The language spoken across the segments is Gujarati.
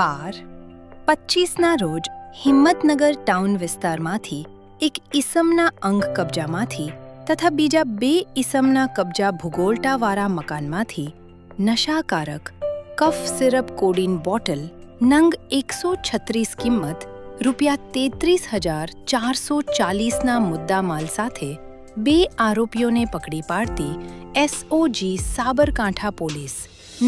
12/25ના રોજ હિંમતનગર ટાઉન વિસ્તારમાંથી એક ઈસમના અંગ કબજામાંથી તથા બીજા 2 ઈસમના કબજા ભૂગોળટાવાળા મકાનમાંથી નશાકારક કફ સિરપ કોડીન બોટલ નંગ 136 કિંમત ₹33,440ના મુદ્દામાલ સાથે 2 આરોપીઓને પકડી પાડતી એસઓજી સાબરકાંઠા પોલીસ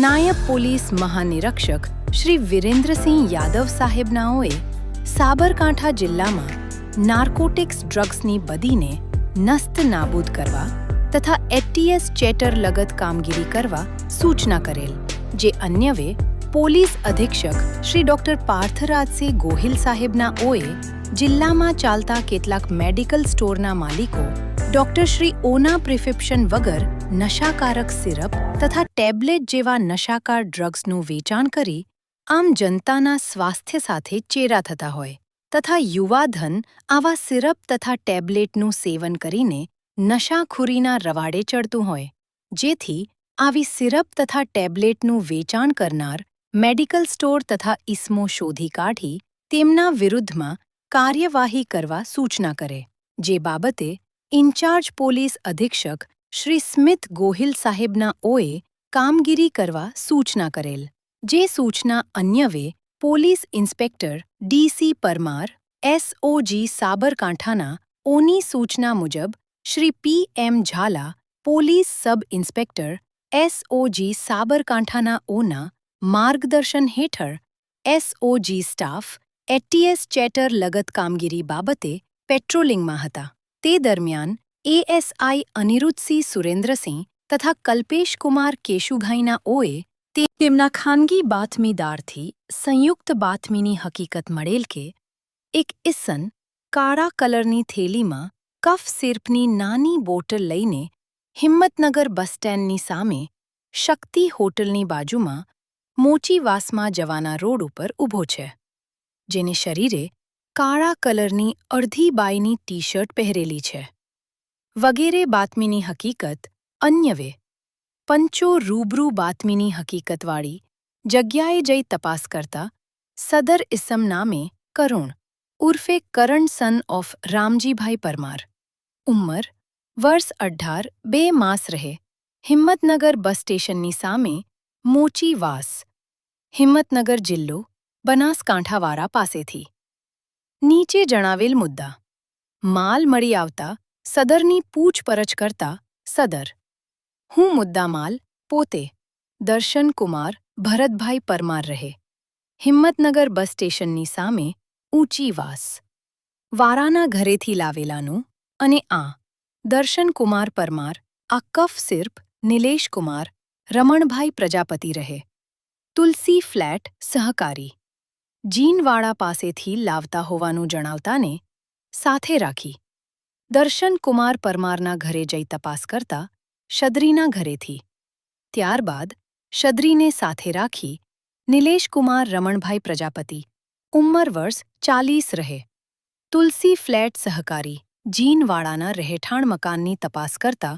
નાયબ પોલીસ મહાનિરીક્ષક શ્રી વિરેન્દ્રસિંહ યાદવ સાહેબનાઓએ સાબરકાંઠા જિલ્લામાં નાર્કોટિક્સ ડ્રગ્સની બદીને નસ્ત નાબૂદ કરવા તથા એટીએસ ચેટર લગત કામગીરી કરવા સૂચના કરેલ, જે અન્યવે પોલીસ અધિક્ષક શ્રી ડોક્ટર પાર્થરાજસિંહ ગોહિલ સાહેબનાઓએ જિલ્લામાં ચાલતા કેટલાક મેડિકલ સ્ટોરના માલિકો ડોક્ટર શ્રી ઓના પ્રિસ્ક્રિપ્શન વગર નશાકારક સિરપ તથા ટેબ્લેટ જેવા નશાકાર ડ્રગ્સનું વેચાણ કરી આમ જનતાના સ્વાસ્થ્ય સાથે ચેરા થતા હોય તથા યુવાધન આવા સિરપ તથા ટેબ્લેટનું સેવન કરીને નશાખોરીના રવાડે ચડતું હોય, જેથી આવી સિરપ તથા ટેબ્લેટનું વેચાણ કરનાર મેડિકલ સ્ટોર તથા ઇસમો શોધી કાઢી તેમના વિરુદ્ધમાં કાર્યવાહી કરવા સૂચના કરે, જે બાબતે ઇન્ચાર્જ પોલીસ અધિક્ષક શ્રી સ્મિત ગોહિલ સાહેબનાઓએ કામગીરી કરવા સૂચના કરેલ, જે સૂચના અન્યવે police inspector DC Parmar SOG સાબરકાંઠાના ઓની સૂચના મુજબ Shri PM Jhala police sub inspector SOG સાબરકાંઠાના ઓના માર્ગદર્શન હેઠળ એસઓજી સ્ટાફ એટીએસ ચેટર લગત કામગીરી બાબતે પેટ્રોલિંગમાં હતા. તે દરમિયાન એએસઆઈ અનિરુદ્ધસિંહ સુરેન્દ્રસિંહ તથા કલ્પેશકુમાર કેશુભાઈનાઓએ તેમના ખાનગી બાતમીદારથી સંયુક્ત બાતમીની હકીકત મળેલ કે એક ઇસન કાળા કલરની થેલીમાં કફ સિરપની નાની બોટલ લઈને હિંમતનગર બસ સ્ટેન્ડની સામે શક્તિ હોટલની બાજુમાં મોચીવાસમાં જવાના રોડ ઉપર ઊભો છે, જેને શરીરે કાળા કલરની અડધી બાયની ટી શર્ટ પહેરેલી છે વગેરે બાતમીની હકીકત અન્યવે પંચો રૂબરૂ બાતમીની હકીકતવાળી જગ્યાએ જઈ તપાસ કરતા સદર ઇસમ નામે કરુણ ઉર્ફે કરણ સન ઓફ રામજીભાઈ પરમાર, ઉંમર વર્ષ 18, 2 માસ રહે, હિંમતનગર બસ સ્ટેશનની સામે મોચીવાસ, હિંમતનગર જિલ્લો બનાસકાંઠાવાળા પાસેથી નીચે જણાવેલ મુદ્દા માલ મળી આવતા સદરની પૂછપરછ કરતા સદર: હું મુદ્દામાલ પોતે દર્શનકુમાર ભરતભાઈ પરમાર રહે, હિંમતનગર બસ સ્ટેશનની સામે ઊંચીવાસ વારાના ઘરેથી લાવેલાનું અને આ દર્શનકુમાર પરમાર આ કફ સિર્પ નિલેશકુમાર રમણભાઈ પ્રજાપતિ રહે, તુલસી ફ્લેટ સહકારી જીનવાડા પાસેથી લાવતા હોવાનું જણાવતાને સાથે રાખી દર્શનકુમાર પરમારના ઘરે જઈ તપાસ કરતા શદરીના ઘરેથી, ત્યારબાદ શદરીને સાથે રાખી નિલેશકુમાર રમણભાઈ પ્રજાપતિ, ઉંમર વર્ષ 40 રહે, તુલસી ફ્લેટ સહકારી જીનવાડાના રહેઠાણ મકાનની તપાસ કરતા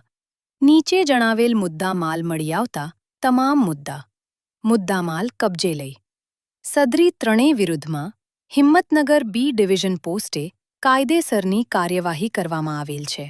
નીચે જણાવેલ મુદ્દા માલ મળી આવતા તમામ મુદ્દામાલ કબજે લઈ સદરી ત્રણેય વિરુદ્ધમાં હિંમતનગર બી ડિવિઝન પોસ્ટે કાયદેસરની કાર્યવાહી કરવામાં આવેલ છે.